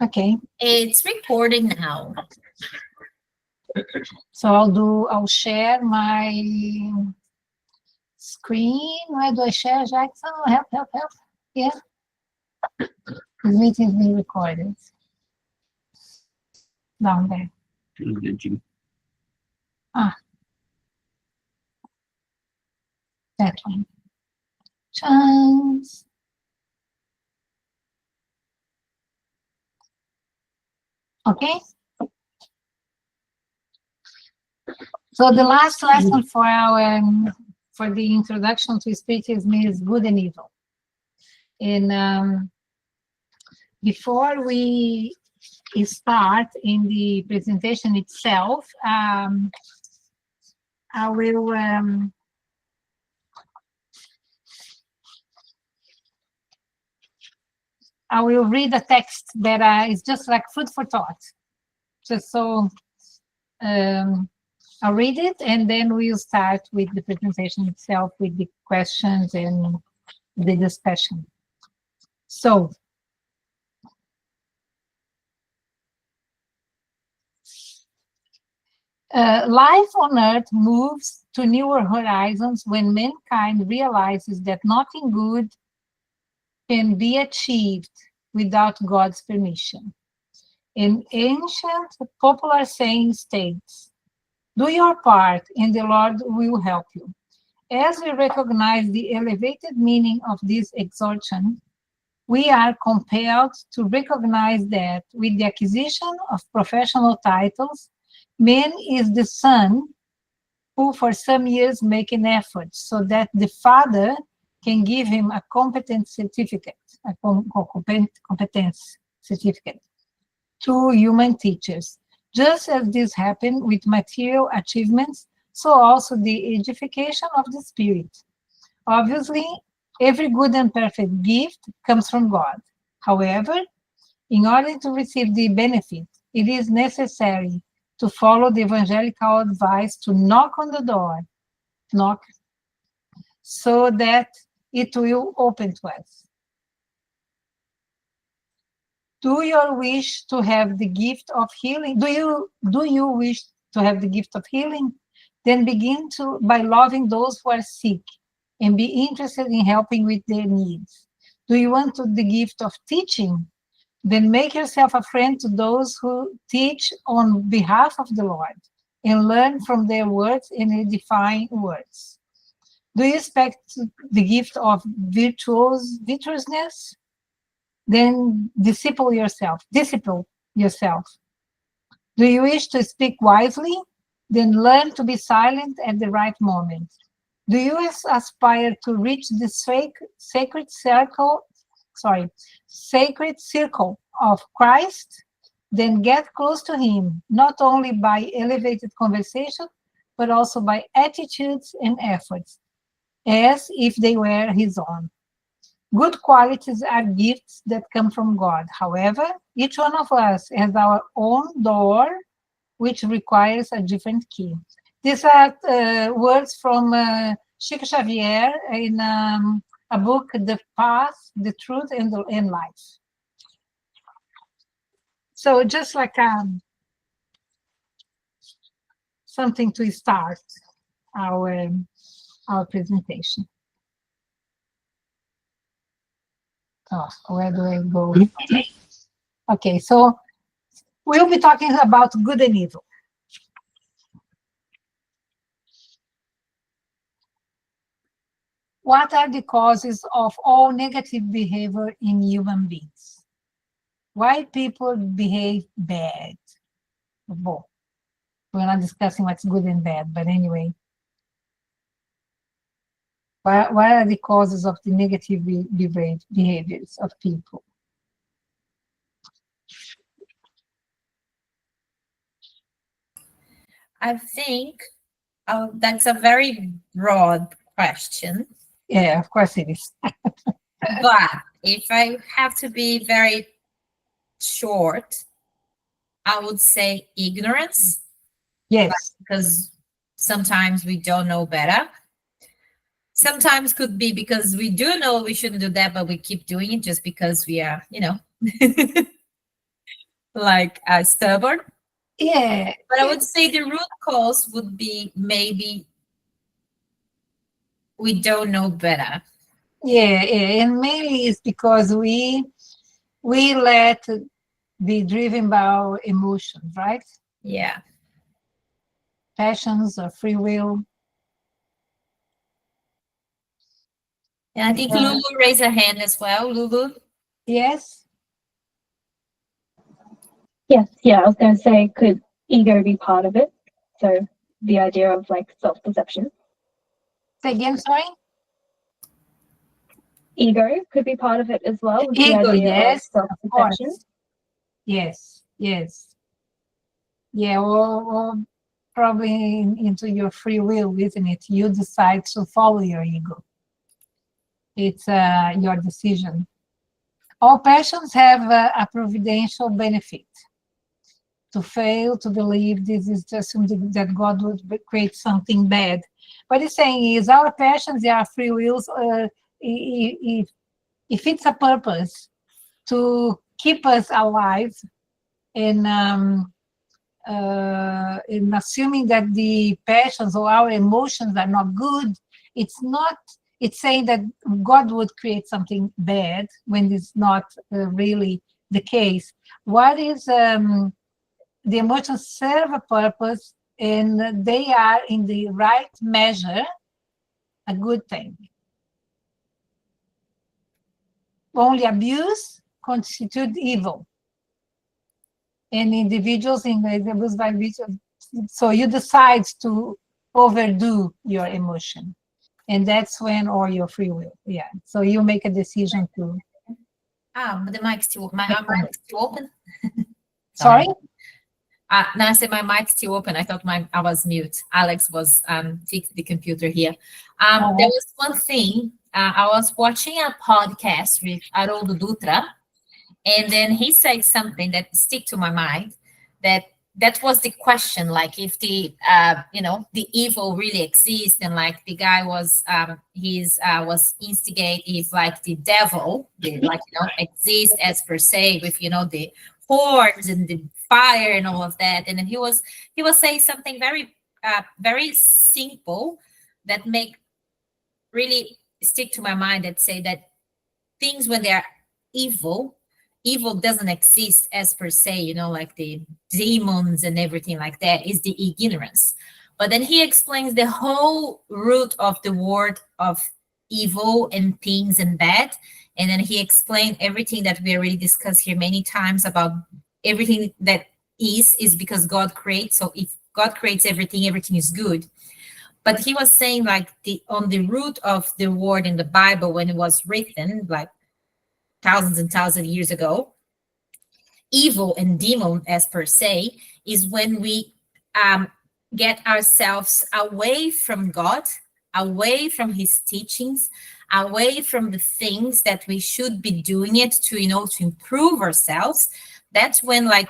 Okay. It's recording now. So I'll share my screen. Where do I share, Jackson? Help. Yeah. The meeting is being recorded. Down there. Ah. That one. Chance. Okay. So the last lesson for the introduction to Spiritism is good and evil. And before we start in the presentation itself, I will read a text that is just like food for thought. Just so I'll read it, and then we'll start with the presentation itself, with the questions and the discussion. So, life on Earth moves to newer horizons when mankind realizes that nothing good can be achieved without God's permission. An ancient popular saying states, "Do your part and the Lord will help you." As we recognize the elevated meaning of this exhortation, we are compelled to recognize that with the acquisition of professional titles, man is the son who for some years make an effort so that the father can give him a competence certificate, competence certificate to human teachers. Just as this happened with material achievements, so also the edification of the spirit. Obviously, every good and perfect gift comes from God. However, in order to receive the benefit, it is necessary to follow the evangelical advice to knock on the door, so that it will open to us. Do you wish to have the gift of healing? Do you wish to have the gift of healing? Then begin by loving those who are sick and be interested in helping with their needs. Do you want the gift of teaching? Then make yourself a friend to those who teach on behalf of the Lord and learn from their words and edifying words. Do you expect the gift of virtuousness? Then disciple yourself. Do you wish to speak wisely? Then learn to be silent at the right moment. Do you aspire to reach the sacred circle of Christ? Then get close to him, not only by elevated conversation, but also by attitudes and efforts, as if they were his own. Good qualities are gifts that come from God. However, each one of us has our own door, which requires a different key. These are words from Chico Xavier in a book, The Path, the Truth, and Life. So just like something to start our presentation. Oh, where do I go? Okay, so we'll be talking about good and evil. What are the causes of all negative behavior in human beings? Why people behave bad? Well, we're not discussing what's good and bad, but anyway. What are the causes of the negative behaviors of people? I think that's a very broad question. Yeah, of course it is. But if I have to be very short, I would say ignorance. Yes. Because sometimes we don't know better. Sometimes could be because we do know we shouldn't do that, but we keep doing it just because we are, like stubborn. Yeah, But I would say the root cause would be maybe we don't know better. yeah, and mainly it's because we let be driven by our emotions, right? Yeah. Passions or free will. And I think Uh, Lulu raised her hand as well. Lulu. yes. Yes, yeah, I was going to say, could ego be part of it? So the idea of like self-perception. Say again, sorry. Ego could be part of it as well, with the Ego, idea of yes, of self-perception. course. Yes, yes. Yeah, or probably into your free will, isn't it? You decide to follow your ego. It's your decision. All passions have a providential benefit. To fail to believe this is just something that God would create something bad. What he's saying is our passions, they are free wills. If it's a purpose to keep us alive, and in assuming that the passions or our emotions are not good, it's not. It's saying that God would create something bad when it's not really the case. What is the emotions serve a purpose, and they are in the right measure a good thing. Only abuse constitute evil, and individuals in the abuse by individuals. So you decide to overdo your emotion, and that's when, or your free will. Yeah. So you make a decision to. But the mic's still my mic's still open. Sorry. No, I said my mic's still open. I thought I was mute. Alex was fixing the computer here. There was one thing. I was watching a podcast with Haroldo Dutra, and then he said something that stick to my mind. That was the question, like if the the evil really exists, and like the guy was was instigate if like the devil, like exists as per se with the horns and the fire and all of that. And then he was saying something very simple that make really stick to my mind, that say that things when they're evil doesn't exist as per se, like the demons and everything like that is the ignorance. But then he explains the whole root of the word of evil and things and bad. And then he explained everything that we already discussed here many times about everything that is because God creates. So if God creates everything, everything is good. But he was saying like on the root of the word in the Bible when it was written, like thousands and thousands of years ago, evil and demon as per se is when we get ourselves away from God, away from his teachings, away from the things that we should be doing it to, to improve ourselves. That's when like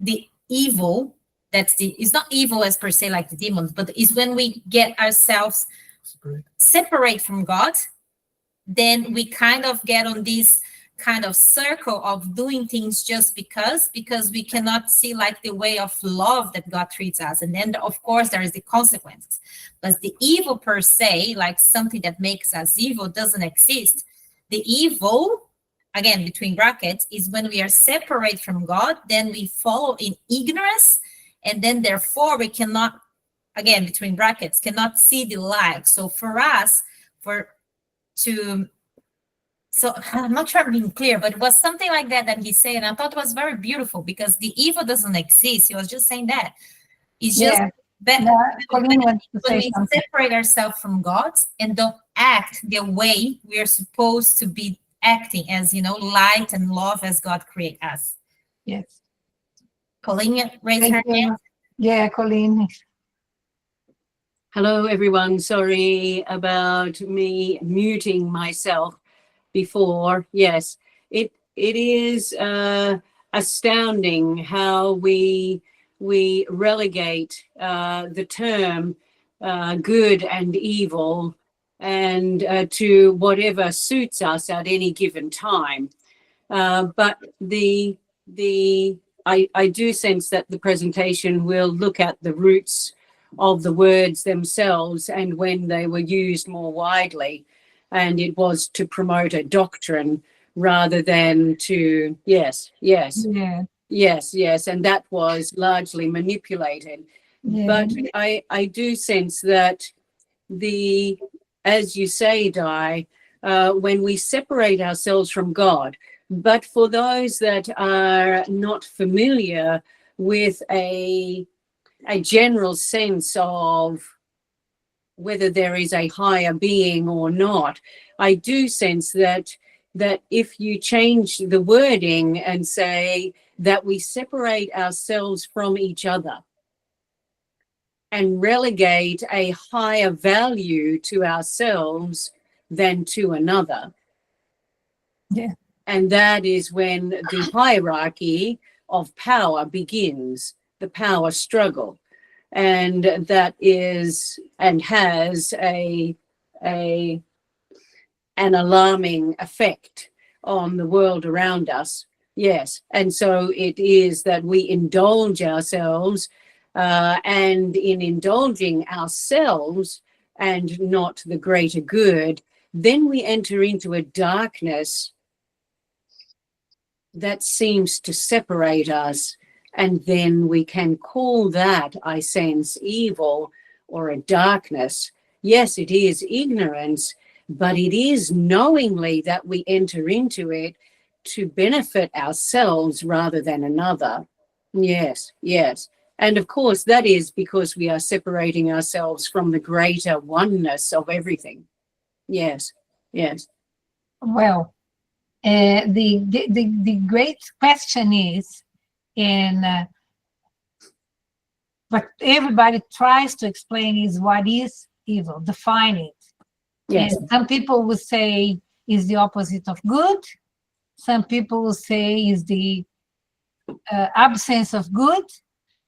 the evil, it's not evil as per se like the demons, but is when we get ourselves separate from God. Then we kind of get on this kind of circle of doing things just because we cannot see like the way of love that God treats us. And then of course there is the consequences. But the evil per se, like something that makes us evil, doesn't exist. The evil, again between brackets, is when we are separate from God, then we follow in ignorance, and then therefore we cannot, again between brackets, cannot see the light. So for us, so I'm not sure I'm being clear, but it was something like that he said, and I thought it was very beautiful because the evil doesn't exist. He was just saying that. It's just that Colleen wants to when say we something. separate ourselves from God and don't act the way we are supposed to be acting as, light and love as God create us. Yes. Colleen raise Thank her you. hand. Yeah, Colleen. Hello, everyone. Sorry about me muting myself before. Yes, it is astounding how we relegate the term good and evil and to whatever suits us at any given time. But the I do sense that the presentation will look at the roots of the words themselves and when they were used more widely. And it was to promote a doctrine rather than to, yes. Yeah. Yes. And that was largely manipulated. Yeah. But I do sense that as you say, Di, when we separate ourselves from God, but for those that are not familiar with a general sense of whether there is a higher being or not, I do sense that if you change the wording and say that we separate ourselves from each other and relegate a higher value to ourselves than to another. Yeah. And that is when the hierarchy of power begins, the power struggle. And that is and has an alarming effect on the world around us. Yes. And so it is that we indulge ourselves, and in indulging ourselves and not the greater good, then we enter into a darkness that seems to separate us. And then we can call that, I sense, evil or a darkness. Yes, it is ignorance, but it is knowingly that we enter into it to benefit ourselves rather than another. Yes. And of course, that is because we are separating ourselves from the greater oneness of everything. Yes. Well, the great question is, what everybody tries to explain is what is evil, define it. Yes. And some people will say is the opposite of good. Some people will say is the absence of good.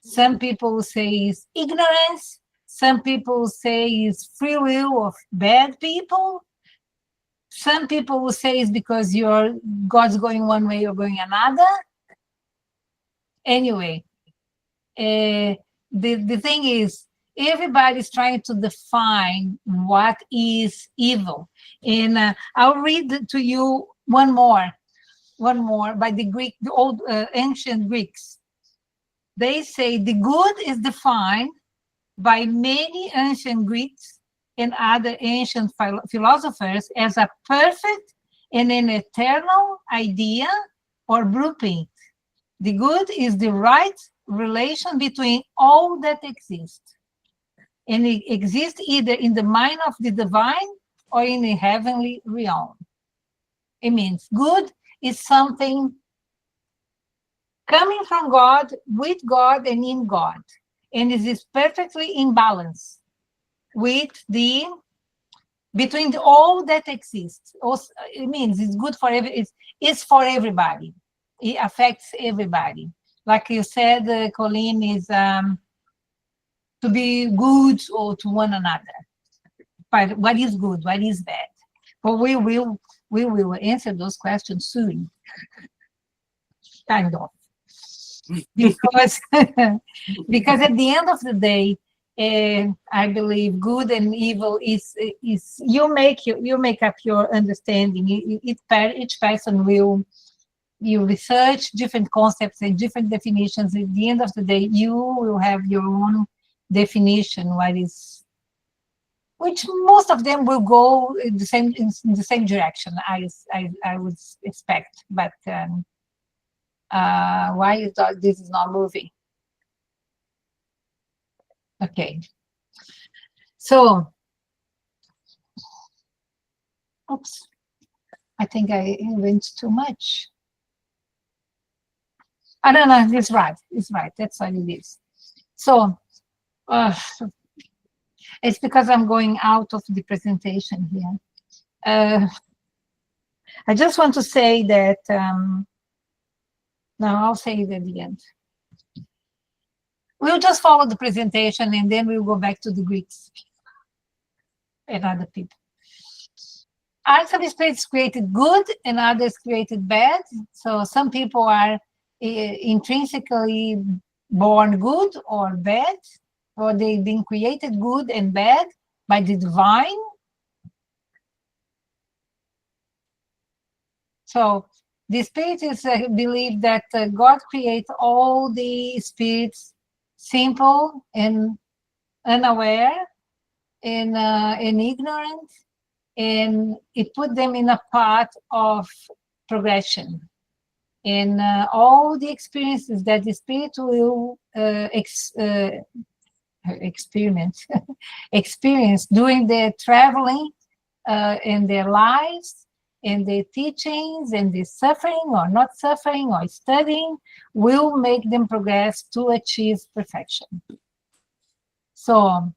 Some people will say is ignorance. Some people will say is free will of bad people. Some people will say it's because God's going one way, you're going another. Anyway, the thing is, everybody's trying to define what is evil. And I'll read to you one more by the old ancient Greeks. They say the good is defined by many ancient Greeks and other ancient philosophers as a perfect and an eternal idea or blueprint. The good is the right relation between all that exists. And it exists either in the mind of the divine or in the heavenly realm. It means good is something coming from God, with God, and in God. And it is perfectly in balance with between all that exists. Also, it means it's good for it's for everybody. It affects everybody. Like you said, Colleen, is to be good or to one another. But what is good? What is bad? But we will answer those questions soon. Kind of. Because because at the end of the day, I believe good and evil is you make up your understanding. Each person will research different concepts and different definitions. At the end of the day, you will have your own definition. Which most of them will go in the same direction. I would expect, but why this is not moving? Okay. So, oops, I think I went too much. I don't know, it's right. That's what it is. So, it's because I'm going out of the presentation here. I just want to say that, no, I'll say it at the end. We'll just follow the presentation and then we'll go back to the Greeks and other people. Some spirits created good and others created bad. So some people are intrinsically born good or bad, or they've been created good and bad by the divine. So the spiritists believe that God creates all the spirits simple and unaware and ignorant, and it put them in a path of progression. And all the experiences that the spirit will experience experience during their traveling in their lives, in their teachings, and the suffering or not suffering or studying will make them progress to achieve perfection. So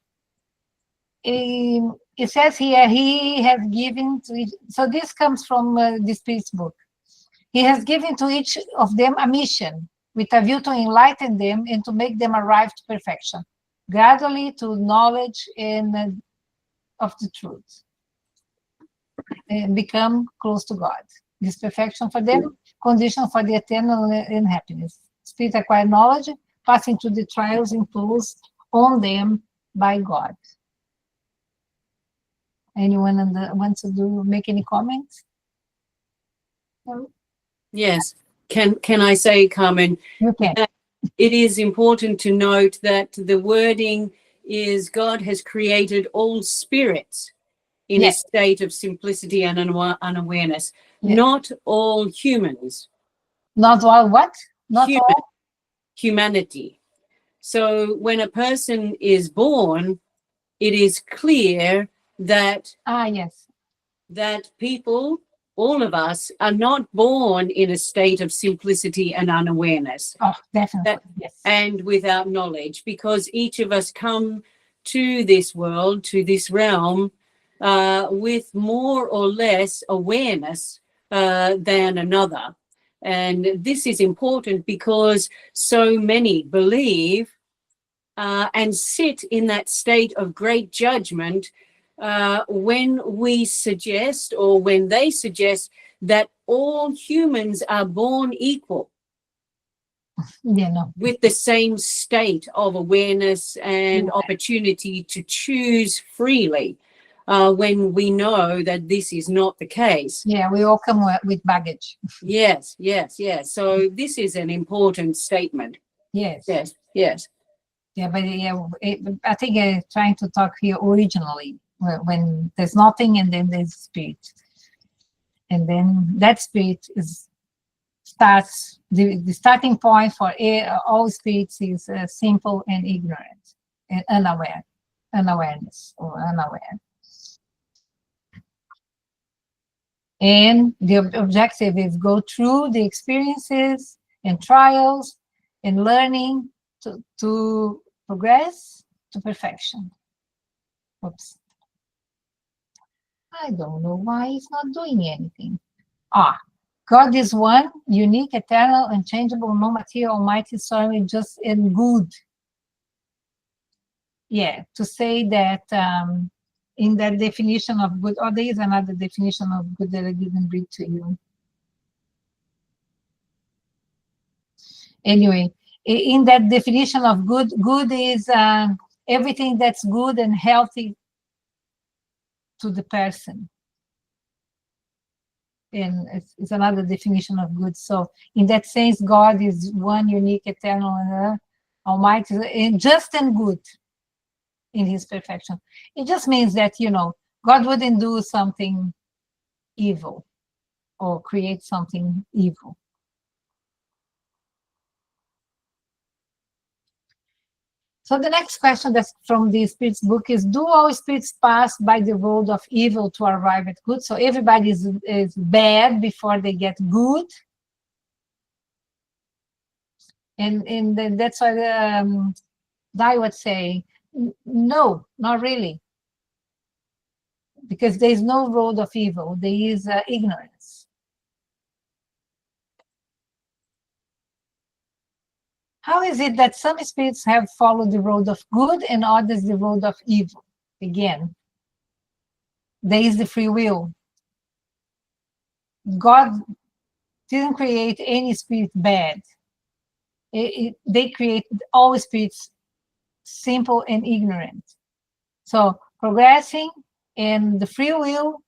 it says here, he has given to each, so this comes from the Spirit's book. He has given to each of them a mission with a view to enlighten them and to make them arrive to perfection, gradually to knowledge and of the truth, and become close to God. This perfection for them, condition for the eternal and happiness. Spirit acquire knowledge, passing through the trials imposed on them by God. Anyone wants to make any comments? No? Yes. Can I say, Carmen, You can. it is important to note that the wording is God has created all spirits in Yes. a state of simplicity and unawareness, Yes. not all humans. Not all what? Not all? Humanity. So when a person is born, it is clear that Yes. that people, all of us, are not born in a state of simplicity and unawareness. Oh, definitely. Yes. And without knowledge, because each of us come to this world, to this realm, with more or less awareness than another. And this is important because so many believe and sit in that state of great judgment when we suggest, or when they suggest, that all humans are born equal. Yeah, no. With the same state of awareness and Yeah. opportunity to choose freely, when we know that this is not the case. Yeah, we all come with baggage. Yes. So this is an important statement. Yes. Yes. Yeah, but I think trying to talk here originally, when there's nothing and then there's spirit, and then that spirit starts the starting point for all spirits is simple and ignorant and unawareness or unaware. And the objective is go through the experiences and trials and learning to progress to perfection. Oops. I don't know why it's not doing anything. God is one, unique, eternal, unchangeable, no material, almighty, sovereign, just and good. Yeah, to say that in that definition of good, there is another definition of good that I didn't read to you. Anyway, in that definition of good, good is everything that's good and healthy to the person. And it's another definition of good. So in that sense, God is one, unique, eternal, and almighty, and just and good in his perfection. It just means that, God wouldn't do something evil or create something evil. So the next question that's from the Spirit's book is, do all spirits pass by the road of evil to arrive at good? So everybody is bad before they get good? And then that's why Dai would say, no, not really. Because there is no road of evil, there is ignorance. How is it that some spirits have followed the road of good and others the road of evil? Again, there is the free will. God didn't create any spirit bad. they create all spirits simple and ignorant. So progressing in the free will,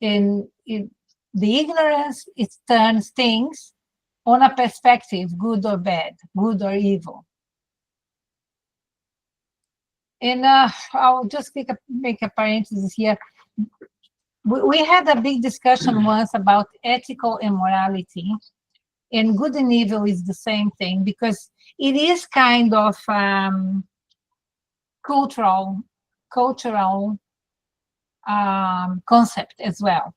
in the ignorance, it turns things on a perspective, good or bad, good or evil. And I'll just make a parenthesis here. We had a big discussion once about ethical immorality, and good and evil is the same thing, because it is kind of cultural concept as well.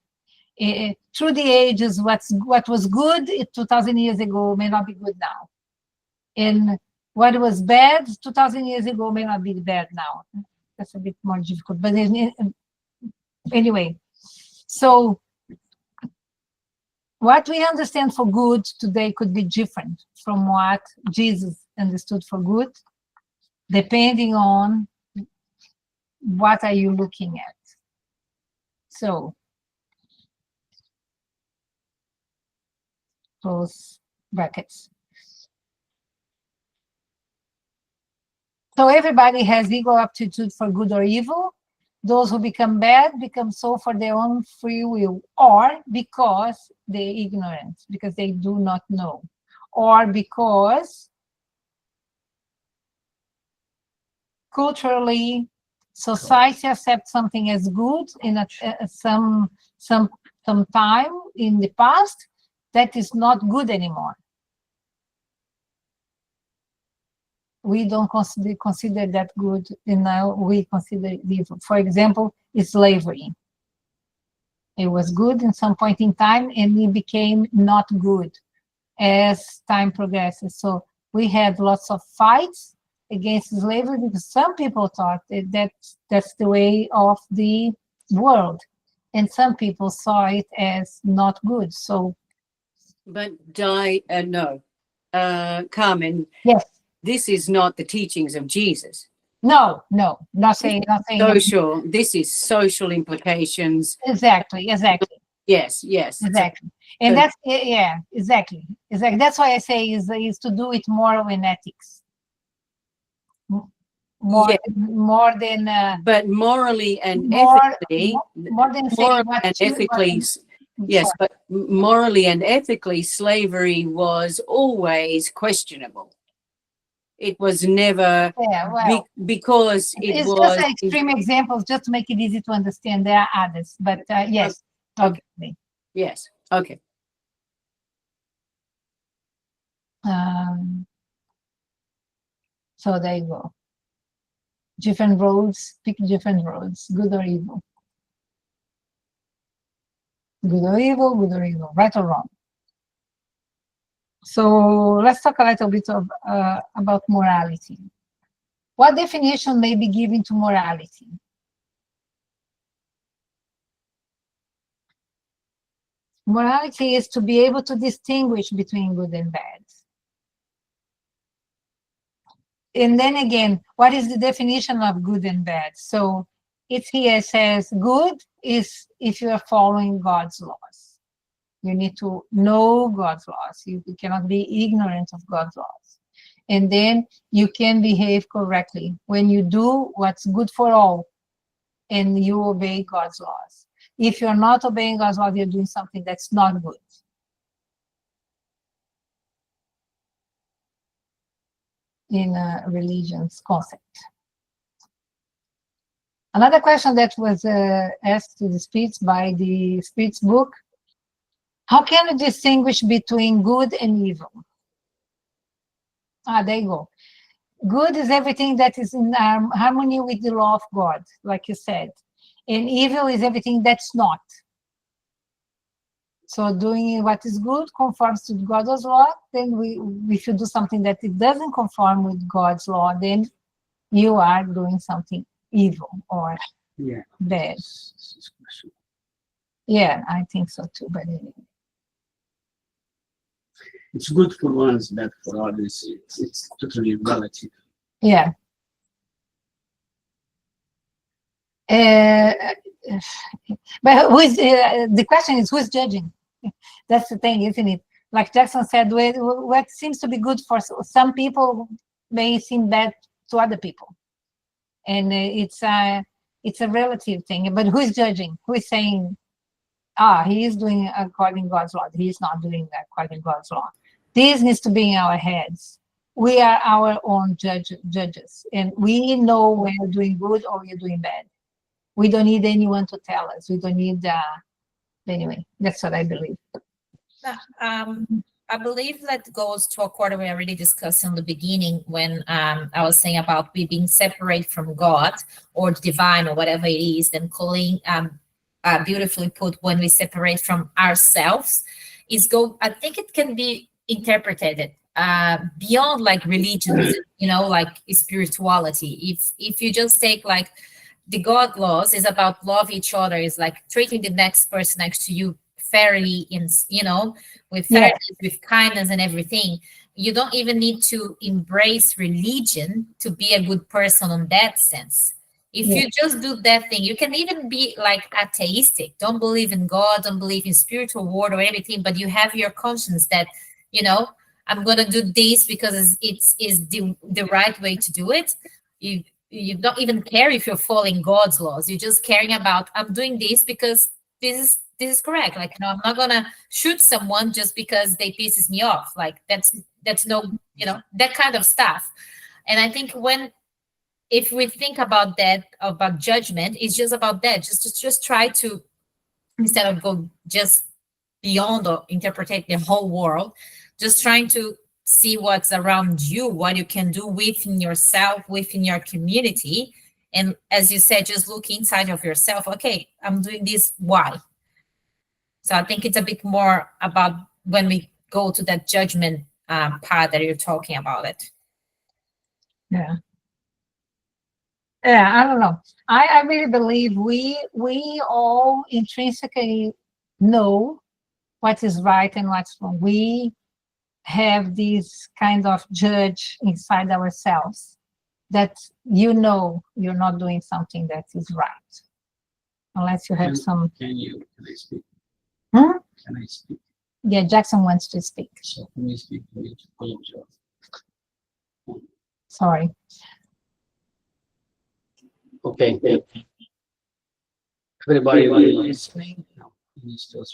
Through the ages, what was good 2,000 years ago may not be good now, and what was bad 2,000 years ago may not be bad now. That's a bit more difficult, but anyway, so what we understand for good today could be different from what Jesus understood for good, depending on what are you looking at. So, close brackets. So everybody has equal aptitude for good or evil. Those who become bad become so for their own free will, or because they're ignorant, because they do not know, or because culturally society accepts something as good in some time in the past that is not good anymore. We don't consider that good, and now we consider it evil. For example, slavery. It was good in some point in time, and it became not good as time progresses. So we had lots of fights against slavery because some people thought that's the way of the world, and some people saw it as not good. So, But Carmen, yes, this is not the teachings of Jesus. no, not saying. Social. This is social implications. Exactly. Yes. Exactly. And that's, yeah, exactly. That's why I say is to do with moral and ethics. More than but morally and more, ethically, more than saying what and ethically, yes, but morally and ethically, slavery was always questionable. It was never, because it's just extreme examples, just to make it easy to understand. There are others, but yes, okay. Yes, okay. So there you go. Different roads, pick different roads, good or evil. Good or evil, right or wrong. So let's talk a little bit about morality. What definition may be given to morality? Morality is to be able to distinguish between good and bad. And then again, what is the definition of good and bad? So it here says good is if you are following God's laws. You need to know God's laws. You cannot be ignorant of God's laws. And then you can behave correctly when you do what's good for all and you obey God's laws. If you're not obeying God's laws, you're doing something that's not good. In a religion's concept. Another question that was asked to the spirits by the spirits book: how can we distinguish between good and evil? There you go. Good is everything that is in harmony with the law of God, like you said. And evil is everything that's not. So doing what is good conforms to God's law. Then if you do something that it doesn't conform with God's law, then you are doing something evil or bad. Yeah, I think so too. But anyway. It's good for ones, bad for others. It's totally relative. Yeah. But the question is, who's judging? That's the thing, isn't it? like Jackson said, what seems to be good for some people may seem bad to other people, and it's a relative thing. But who is judging? Who is saying, he is doing according God's law? He is not doing according God's law. This needs to be in our heads. We are our own judges, and we know when you're doing good or you're doing bad. We don't need anyone to tell us. We don't need. Anyway, that's what I believe. I believe that goes to a quarter we already discussed in the beginning when I was saying about we being separate from God or the divine or whatever it is. Then Colleen beautifully put when we separate from ourselves is go. I think it can be interpreted beyond like religions, like spirituality. If you just take like the God laws is about love each other, is like treating the next person next to you fairly, with fairness, with kindness and everything. You don't even need to embrace religion to be a good person in that sense. If you just do that thing, you can even be like atheistic, don't believe in God, don't believe in spiritual world or anything, but you have your conscience that, I'm going to do this because it's the right way to do it. You don't even care if you're following God's laws. You're just caring about, I'm doing this because this is correct. Like, I'm not going to shoot someone just because they pisses me off. Like that's no, that kind of stuff. And I think if we think about that, about judgment, it's just about that. Just try to, instead of go just beyond or interpret the whole world, just trying to see what's around you, what you can do within yourself, within your community. And as you said, just look inside of yourself. Okay, I'm doing this. Why? So I think it's a bit more about when we go to that judgment part that you're talking about it. Yeah. Yeah, I don't know. I really believe we all intrinsically know what is right and what's wrong. We have this kind of judge inside ourselves that you're not doing something that is right. Unless you have some. Can I speak? Hmm? Can I speak? Yeah, Jackson wants to speak. So can you speak to me to call yourself? Sorry. Okay. Everybody listening? No, he's still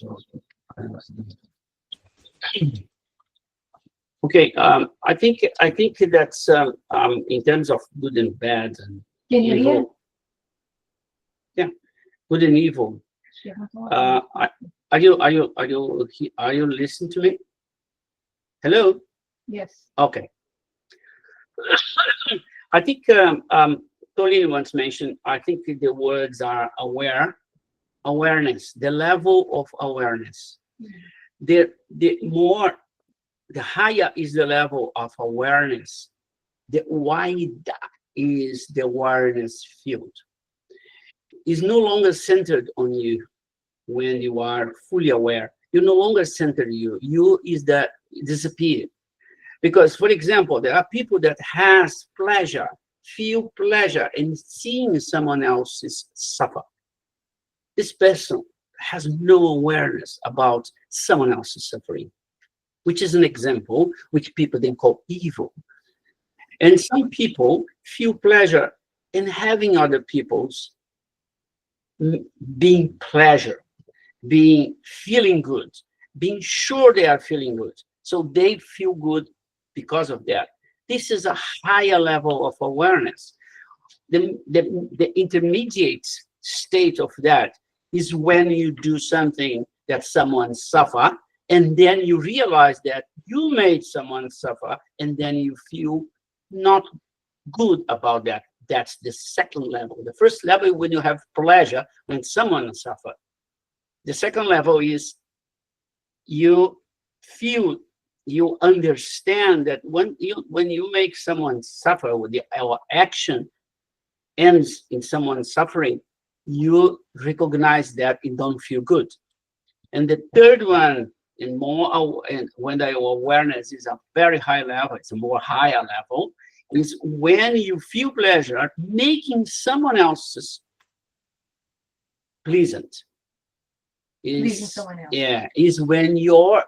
okay. I think that's in terms of good and bad and Can you hear? evil. Yeah, good and evil. Are you listening to me? Hello. Yes. Okay. I think Tolly once mentioned. I think the words are awareness, the level of awareness. The higher is the level of awareness, the wider is the awareness field. Is no longer centered on you when you are fully aware. You no longer center you. You is that disappeared. Because, for example, there are people that has pleasure, feel pleasure in seeing someone else's suffer. This person has no awareness about someone else's suffering, which is an example which people then call evil. And some people feel pleasure in having other people's being pleasure, feeling good, being sure they are feeling good. So they feel good because of that. This is a higher level of awareness. The intermediate state of that is when you do something that someone suffer, and then you realize that you made someone suffer, and then you feel not good about that. That's the second level. The first level is when you have pleasure when someone suffers. The second level is you feel, you understand that when you make someone suffer, with our action ends in someone suffering, you recognize that you don't feel good. And the third one, and when the awareness is a very high level, it's a more higher level, is when you feel pleasure making someone else's pleasant. Pleasing someone else. Yeah, is when your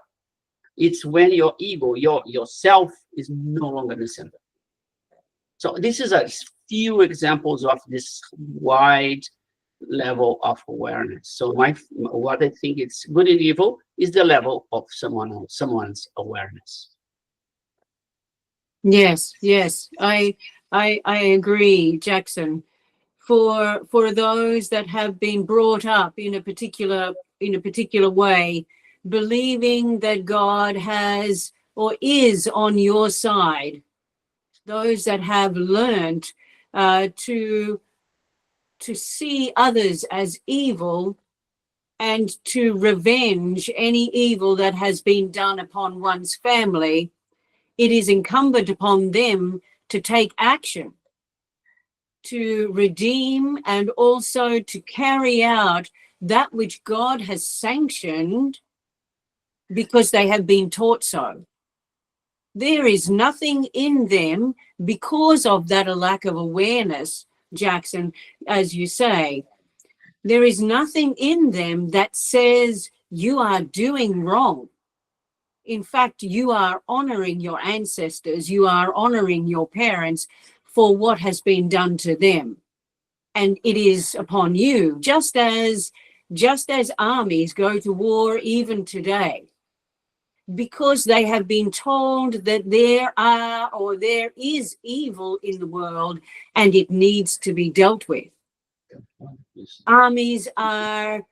It's when your ego, yourself is no longer in the center. So this is a few examples of this wide level of awareness. So what I think it's good and evil is the level of someone's awareness. Yes, yes, I agree, Jackson. For those that have been brought up in a particular way, believing that God has or is on your side, those that have learned to see others as evil and to revenge any evil that has been done upon one's family, it is incumbent upon them to take action, to redeem, and also to carry out that which God has sanctioned because they have been taught so. There is nothing in them because of that lack of awareness, Jackson, as you say. There is nothing in them that says you are doing wrong. In fact, you are honoring your ancestors, you are honoring your parents for what has been done to them. And it is upon you, just as armies go to war even today, because they have been told that there is evil in the world and it needs to be dealt with. Armies are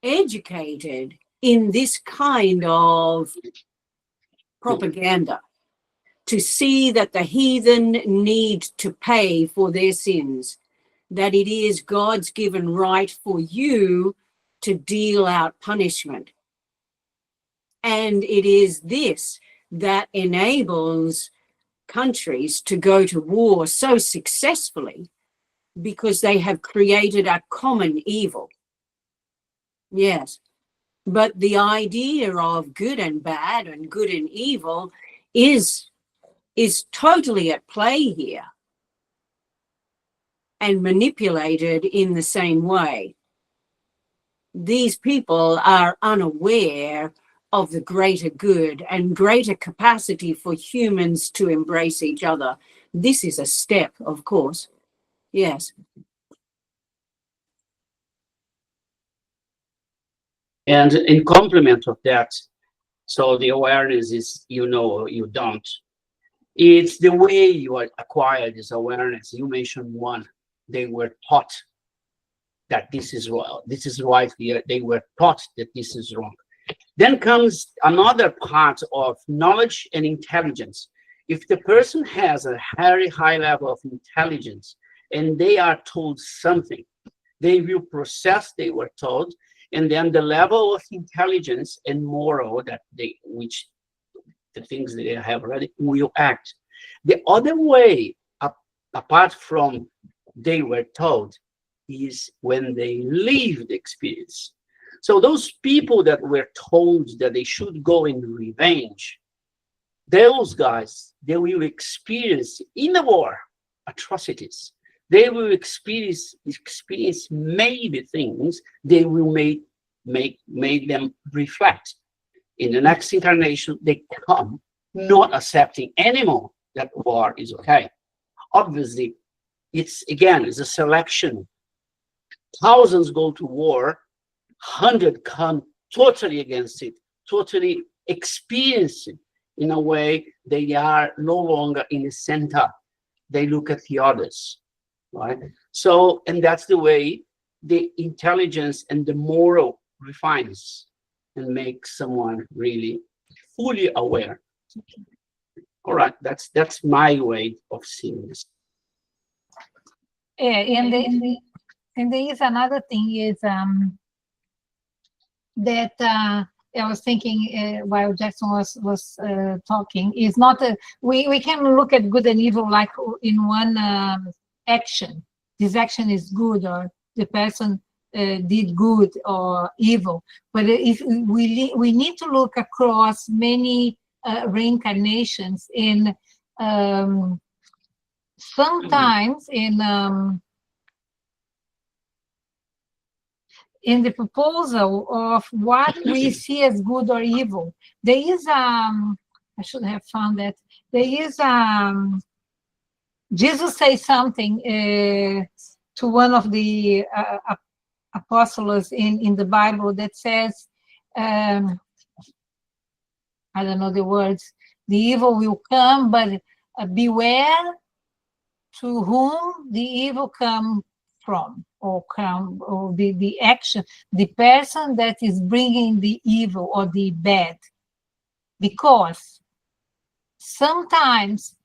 educated in this kind of propaganda to see that the heathen need to pay for their sins, that it is God's given right for you to deal out punishment. And it is this that enables countries to go to war so successfully, because they have created a common evil. Yes. But the idea of good and bad and good and evil is totally at play here and manipulated in the same way. These people are unaware of the greater good and greater capacity for humans to embrace each other. This is a step, of course. Yes. And in complement of that, so the awareness is you know or you don't. It's the way you acquire this awareness. You mentioned one. They were taught that this is wrong. This is right here. They were taught that this is wrong. Then comes another part of knowledge and intelligence. If the person has a very high level of intelligence and they are told something, they will process they were told, and then the level of intelligence and moral that which the things that they have already will act. The other way, apart from they were told, is when they live the experience. So those people that were told that they should go in revenge, those guys, they will experience in the war atrocities. They will experience maybe things they will make them reflect. In the next incarnation, they come not accepting anymore that war is okay. Obviously, it's a selection. Thousands go to war, 100 come totally against it, totally experience it in a way they are no longer in the center. They look at the others, right? So, and that's the way the intelligence and the moral refines and makes someone really fully aware. All right, that's my way of seeing this. Yeah, and there is another thing is that I was thinking while Jackson was talking, is not we can look at good and evil like in one action. This action is good, or the person did good or evil. But if we need to look across many reincarnations in sometimes in in the proposal of what we see as good or evil. There is I should have found that. There is Jesus says something to one of the apostles in the Bible that says, I don't know the words, the evil will come, but beware to whom the evil come from, or the action, the person that is bringing the evil or the bad. Because sometimes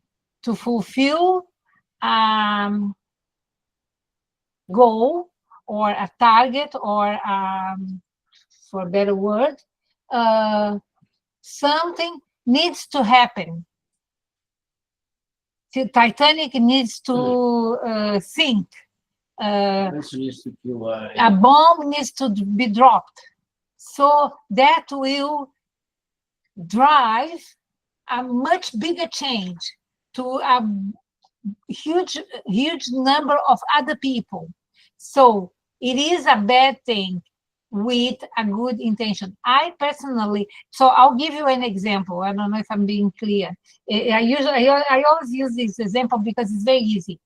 to fulfill goal or a target, or for a better word, something needs to happen. The Titanic needs to sink. A bomb needs to be dropped. So that will drive a much bigger change to a huge number of other people. So it is a bad thing with a good intention. I personally, so I'll give you an example. I don't know if I'm being clear. I always use this example because it's very easy.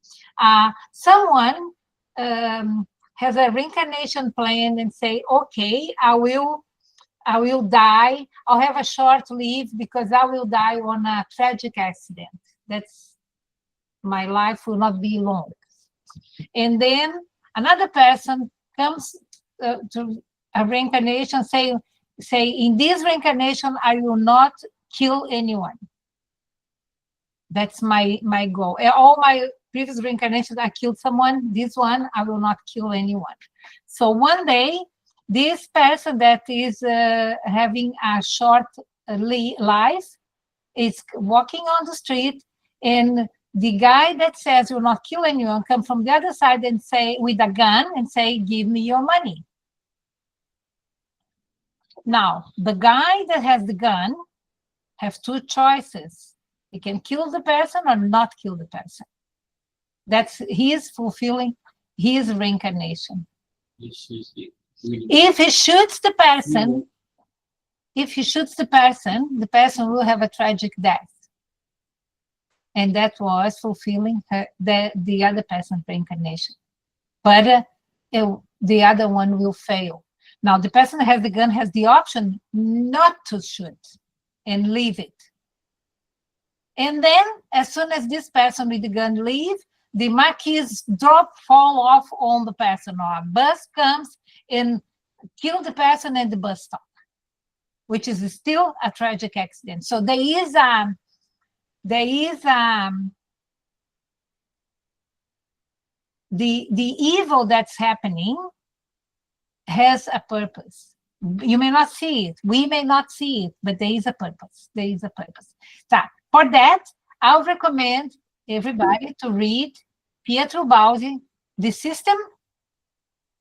Someone has a reincarnation plan and say, okay, I will die. I'll have a short life because I will die on a tragic accident. That's, my life will not be long. And then another person comes to a reincarnation, say, in this reincarnation, I will not kill anyone. That's my goal. All my previous reincarnations, I killed someone. This one, I will not kill anyone. So one day, this person that is having a short life is walking on the street, and the guy that says will not kill anyone come from the other side and say, with a gun, and say, give me your money. Now, the guy that has the gun has two choices. He can kill the person or not kill the person. He is fulfilling his reincarnation. If he shoots the person, the person will have a tragic death. And that was fulfilling the other person's reincarnation. But the other one will fail. Now, the person that has the gun has the option not to shoot and leave it. And then, as soon as this person with the gun leaves, the marquees fall off on the person, or a bus comes and kill the person and the bus stop, which is still a tragic accident. So there is the evil that's happening has a purpose. You may not see it. We may not see it, but there is a purpose. There is a purpose. So for that, I'll recommend everybody to read Pietro Baldi, The System,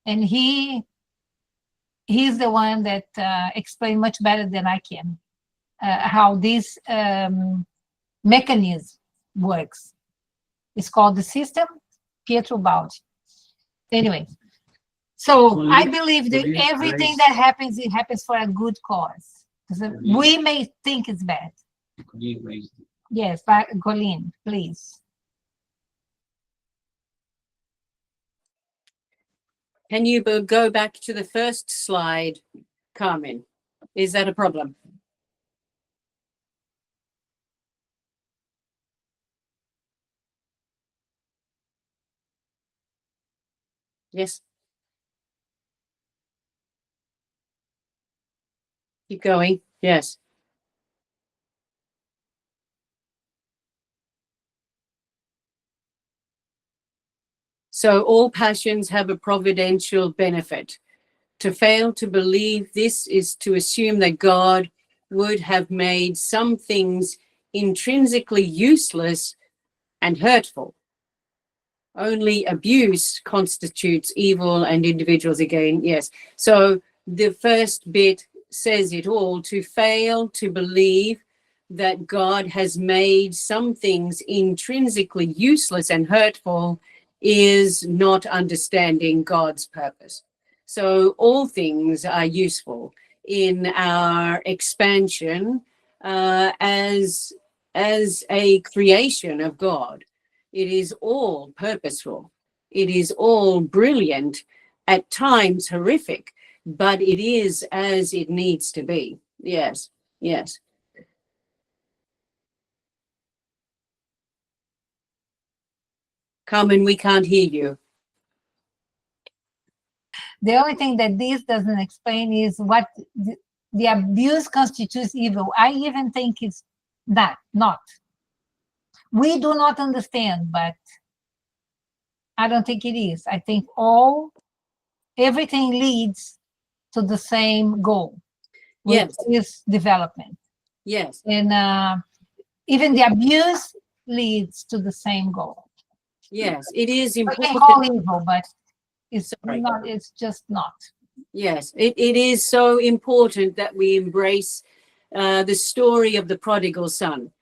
and he's the one that explains much better than I can how this mechanism works. It's called The System, Pietro Baldi. Anyway, so I believe that everything that happens, it happens for a good cause. We may think it's bad. Yes, Colleen, please. Can you go back to the first slide, Carmen? Is that a problem? Yes. Keep going. Yes. So all passions have a providential benefit. To fail to believe this is to assume that God would have made some things intrinsically useless and hurtful. Only abuse constitutes evil and individuals again. Yes. So the first bit says it all. To fail to believe that God has made some things intrinsically useless and hurtful is not understanding God's purpose. So all things are useful in our expansion as a creation of God. It is all purposeful. It is all brilliant, at times horrific, but it is as it needs to be. Yes, yes. Carmen, we can't hear you. The only thing that this doesn't explain is what the abuse constitutes evil. I even think it's that, not. We do not understand, but I don't think it is. I think everything leads to the same goal, which Yes, is development. yes, And even the abuse leads to the same goal. yes. It is We can important. call evil, but it's Sorry. not. It's just not. Yes, it is so important that we embrace the story of the prodigal son.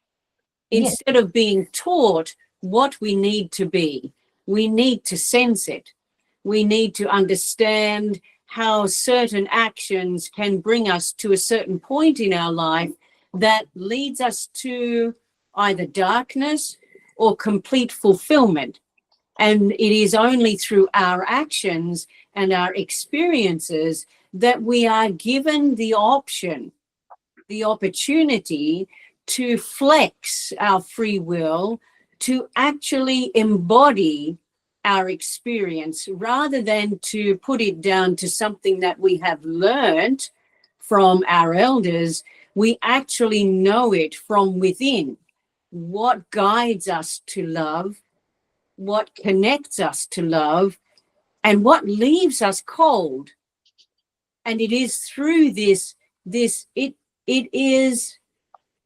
Yes. Instead of being taught what we need to be, we need to sense it. We need to understand how certain actions can bring us to a certain point in our life that leads us to either darkness or complete fulfillment. And it is only through our actions and our experiences that we are given the option, the opportunity to flex our free will, to actually embody our experience rather than to put it down to something that we have learned from our elders. We actually know it from within. What guides us to love, what connects us to love, and what leaves us cold. And it is through it is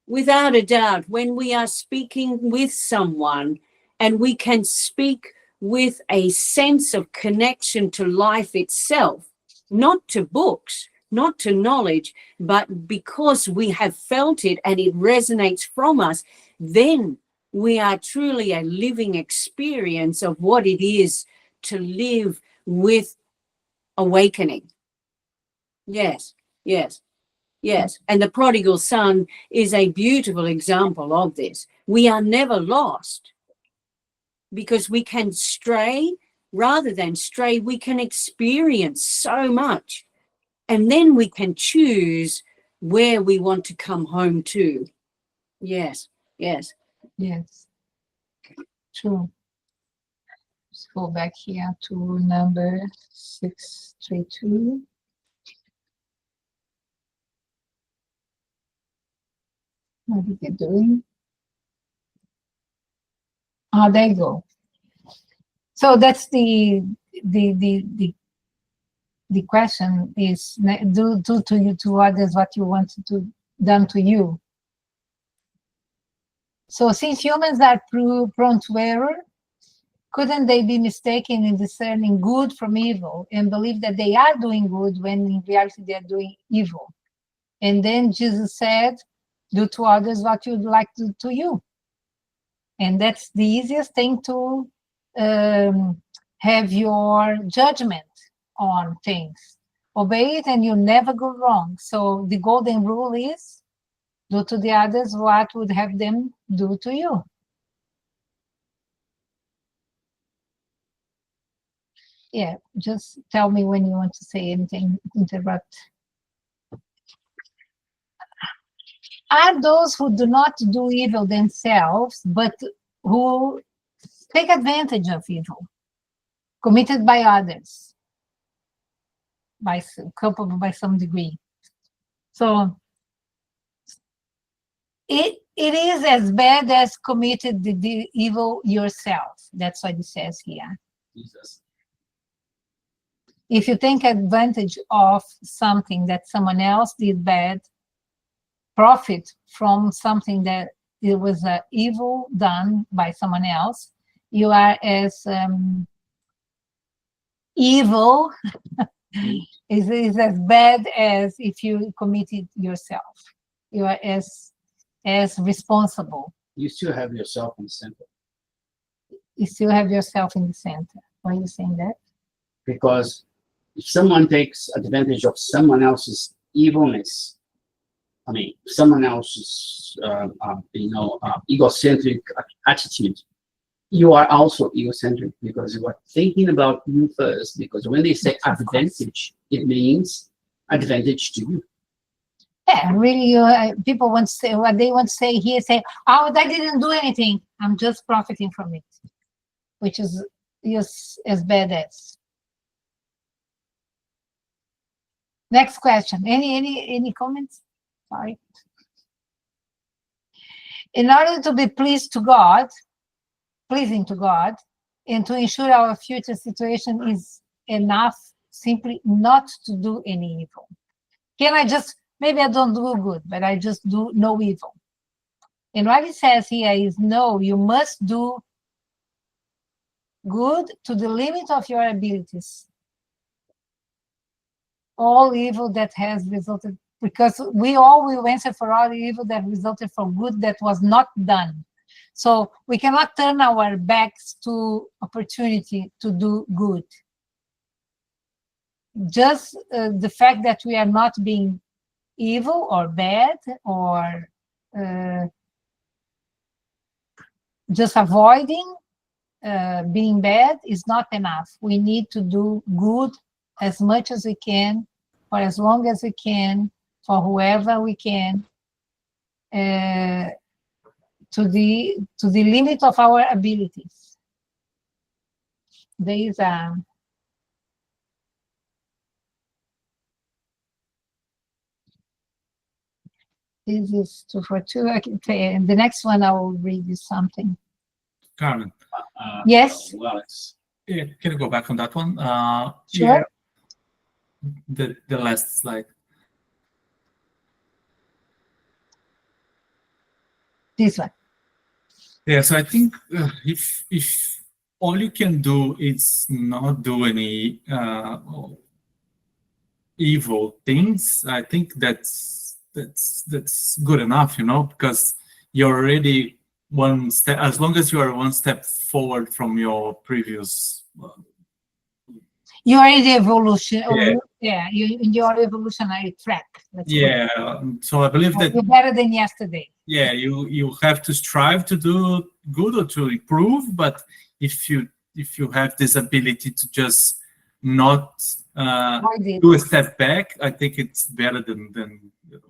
without a doubt when we are speaking with someone and we can speak with a sense of connection to life itself, not to books, not to knowledge, but because we have felt it and it resonates from us, then we are truly a living experience of what it is to live with awakening. Yes, yes, yes. And the prodigal son is a beautiful example of this. We are never lost because we can stray. Rather than stray, we can experience so much. And then we can choose where we want to come home to. Yes, yes. Yes. True. Let's go back here to number 632. What is it doing? Ah, there you go. So that's the question is do to you to others what you want to done to you. So since humans are prone to error, couldn't they be mistaken in discerning good from evil and believe that they are doing good when in reality they are doing evil? And then Jesus said, do to others what you'd like to do to you. And that's the easiest thing to have your judgment on things. Obey it and you never go wrong. So the golden rule is do to the others what would have them do to you. Yeah, just tell me when you want to say anything, interrupt. Are those who do not do evil themselves, but who take advantage of evil committed by others, culpable by some degree? So it is as bad as committed the evil yourself. That's what it says here. Jesus. If you take advantage of something that someone else did bad, profit from something that it was evil done by someone else, you are as evil, is as bad as if you committed yourself. You are as responsible. You still have yourself in the center. You still have yourself in the center. Why are you saying that? Because if someone takes advantage of someone else's evilness, I mean, someone else's, egocentric attitude, you are also egocentric because you are thinking about you first. Because when they say advantage, it means advantage to you. Yeah, really, people want to say what they want to say here. Say, "Oh, I didn't do anything. I'm just profiting from it," which is just as bad as. Next question. Any comments? Sorry. In order to be pleasing to God, and to ensure our future situation is enough simply not to do any evil. Can I just, maybe I don't do good, but I just do no evil. And what it says here is, no, you must do good to the limit of your abilities. All evil that has resulted, because we all will answer for all evil that resulted from good that was not done. So we cannot turn our backs to opportunity to do good. Just the fact that we are not being evil or bad or just avoiding being bad is not enough. We need to do good as much as we can, for as long as we can, for whoever we can, to the limit of our abilities. There is a this is 2 for 2. I can say, and the next one I will read you something. Carmen. Yes. Well, it's Yeah, can you go back on that one? Sure. Yeah, the last slide. This one. Yeah, so I think if all you can do is not do any evil things, I think that's good enough, because you're already one step. As long as you are one step forward from your previous. You are in the evolution. Yeah. You're in your evolutionary track. Yeah, so I believe that you're better than yesterday. Yeah, you have to strive to do good or to improve, but if you have this ability to just not do a step back, I think it's better than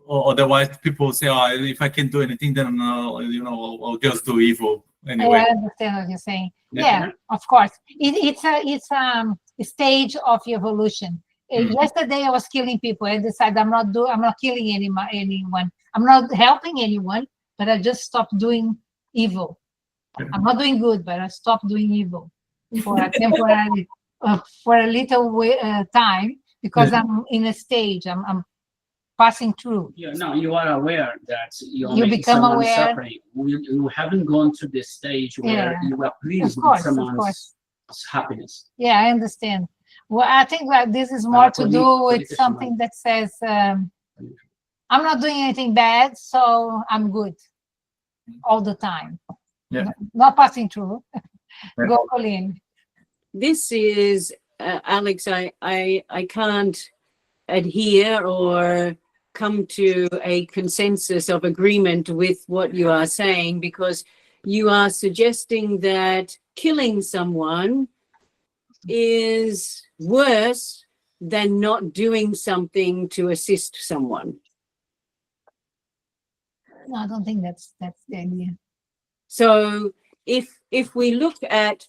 or otherwise people say, oh, if I can't do anything, then I'll just do evil anyway. I understand what you're saying. Yeah, of course. It's a stage of evolution. Yesterday I was killing people. I decided I'm not killing anyone. I'm not helping anyone, but I just stopped doing evil. I'm not doing good, but I stopped doing evil for a temporary, for a little time, because I'm in a stage. I'm passing through. Yeah, no, you are aware that you're You making become someone aware. suffering. You haven't gone to this stage where you are pleased with someone's happiness. Yeah, I understand. Well, I think that this is more to do with something that says, I'm not doing anything bad, so I'm good all the time. Yeah. Not passing through. Go, Colleen. This is, Alex, I can't adhere or come to a consensus of agreement with what you are saying, because you are suggesting that killing someone is worse than not doing something to assist someone. No, I don't think that's the idea. So if we look at,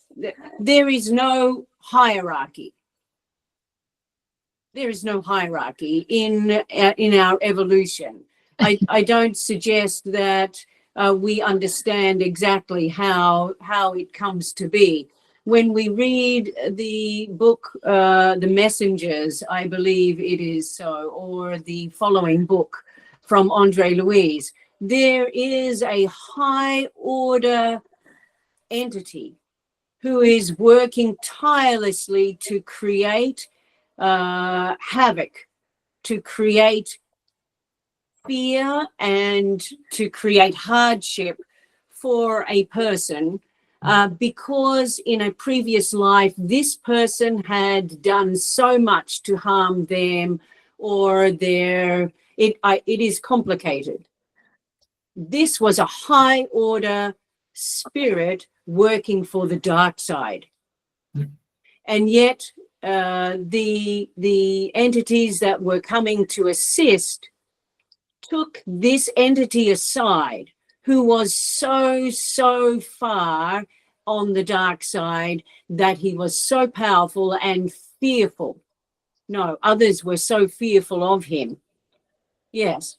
there is no hierarchy. There is no hierarchy in our evolution. I don't suggest that we understand exactly how it comes to be. When we read the book, The Messengers, I believe it is so, or the following book from Andre Louise, there is a high order entity who is working tirelessly to create havoc, to create fear, and to create hardship for a person because in a previous life, this person had done so much to harm them, or it is complicated. This was a high order spirit working for the dark side. And yet the entities that were coming to assist took this entity aside, who was so far on the dark side that he was so powerful and fearful. No, others were so fearful of him. Yes.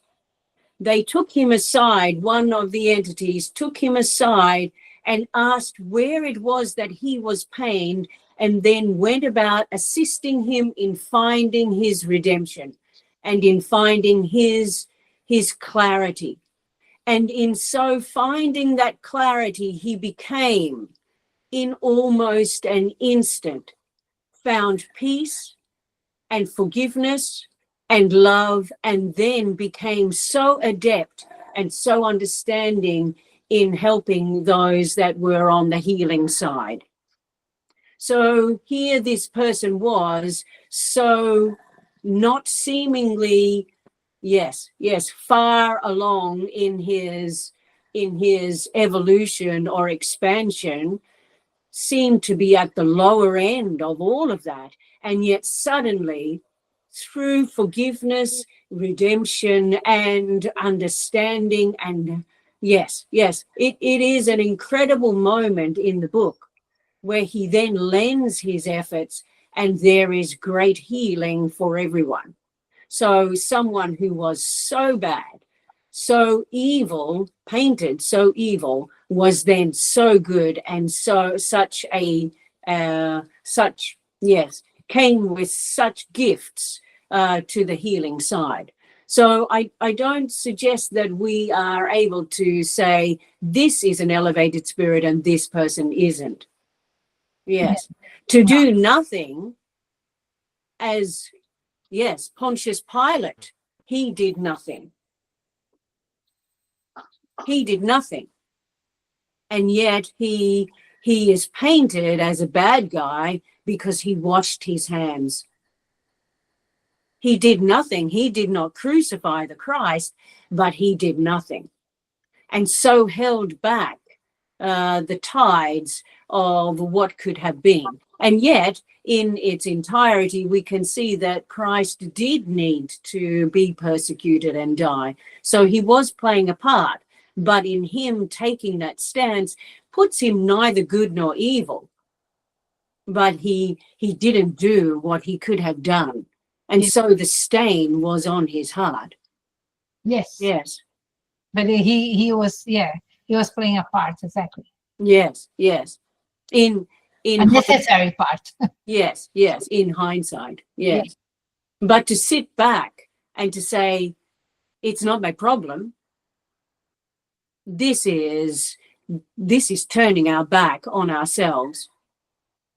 They took him aside, one of the entities took him aside and asked where it was that he was pained, and then went about assisting him in finding his redemption and in finding his clarity. And in so finding that clarity, he became, in almost an instant, found peace and forgiveness and love, and then became so adept and so understanding in helping those that were on the healing side. So here this person was so not seemingly, yes, far along in his evolution or expansion, seemed to be at the lower end of all of that. And yet suddenly, through forgiveness, redemption, and understanding, and yes, it is an incredible moment in the book where he then lends his efforts, and there is great healing for everyone. So someone who was so bad, so evil, painted so evil, was then so good, and came with such gifts to the healing side. So I don't suggest that we are able to say this is an elevated spirit and this person isn't. Yes. To do nothing, as, yes, Pontius Pilate, he did nothing. He did nothing. And yet he is painted as a bad guy because he washed his hands. He did nothing. He did not crucify the Christ, but he did nothing. And so held back the tides of what could have been. And yet, in its entirety, we can see that Christ did need to be persecuted and die. So he was playing a part, but in him taking that stance puts him neither good nor evil. But he didn't do what he could have done. And so the stain was on his heart. Yes. Yes. But he was playing a part, exactly. Yes. In a necessary part. Yes, in hindsight, yes. But to sit back and to say, it's not my problem, this is turning our back on ourselves,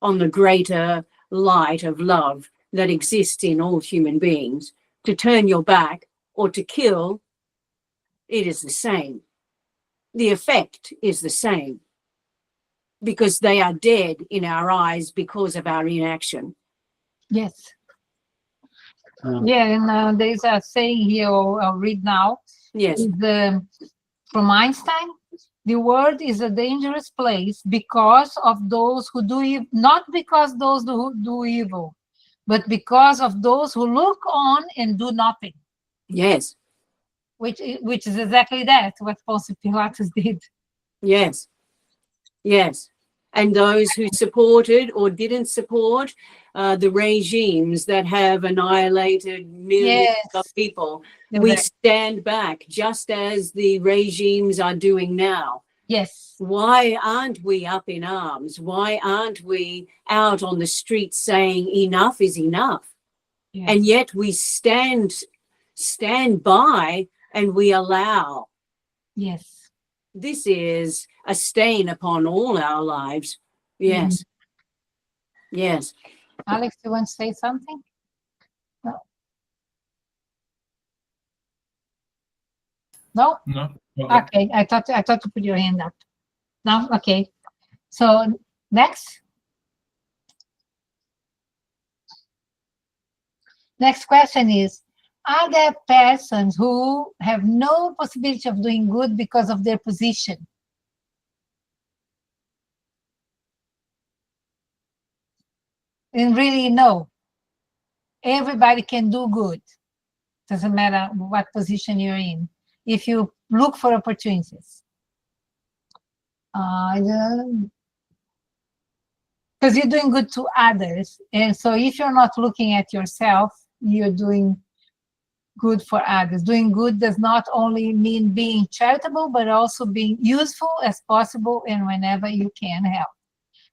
on the greater light of love that exists in all human beings. To turn your back or to kill, it is the same. The effect is the same, because they are dead in our eyes because of our inaction. Yes. And there's a saying here, I'll read now. Yes. From Einstein, the world is a dangerous place because of those who do evil, not because those who do evil, but because of those who look on and do nothing. Yes. Which is exactly that, what Pontius Pilatus did. Yes. And those who supported or didn't support the regimes that have annihilated millions of people, we stand back, just as the regimes are doing now. Yes. Why aren't we up in arms? Why aren't we out on the streets saying enough is enough? Yes. And yet we stand by and we allow. Yes. This is a stain upon all our lives. Yes. Yes. Alex, you want to say something? No. No? No. Okay. I thought to put your hand up. No? Okay. So next. Next question is, are there persons who have no possibility of doing good because of their position? And really, no. Everybody can do good. Doesn't matter what position you're in, if you look for opportunities. Because you're doing good to others. And so if you're not looking at yourself, you're doing good for others. Doing good does not only mean being charitable, but also being useful as possible and whenever you can help.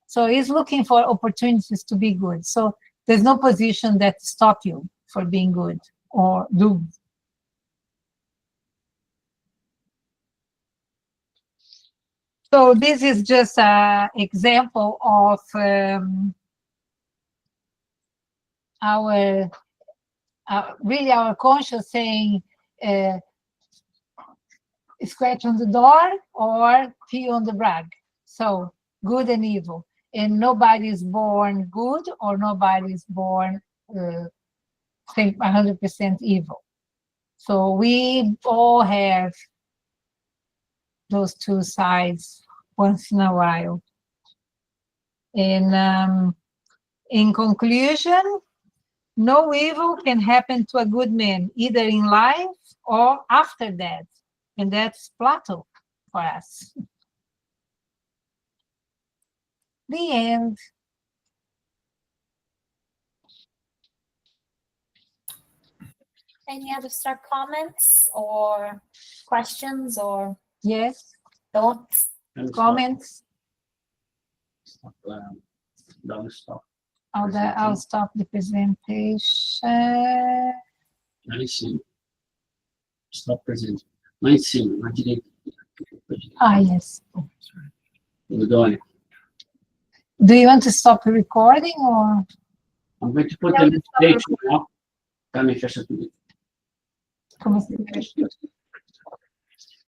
So it's looking for opportunities to be good. So there's no position that stop you for being good or do. So this is just an example of our really our conscience saying, scratch on the door or pee on the rug. So good and evil. And nobody is born good or nobody is born 100% evil. So we all have those two sides once in a while. And in conclusion, no evil can happen to a good man, either in life or after death. And that's Plato for us. The end. Any other start comments or questions or Yes, thoughts? comments? Don't stop. I'll stop the presentation. Aí sim. Stop presenting. Lá em cima, na direita. Ah, yes. Tudo bem? Do you want to stop the recording or? I'm going to put the date now. Também fecha tudo. Como assim?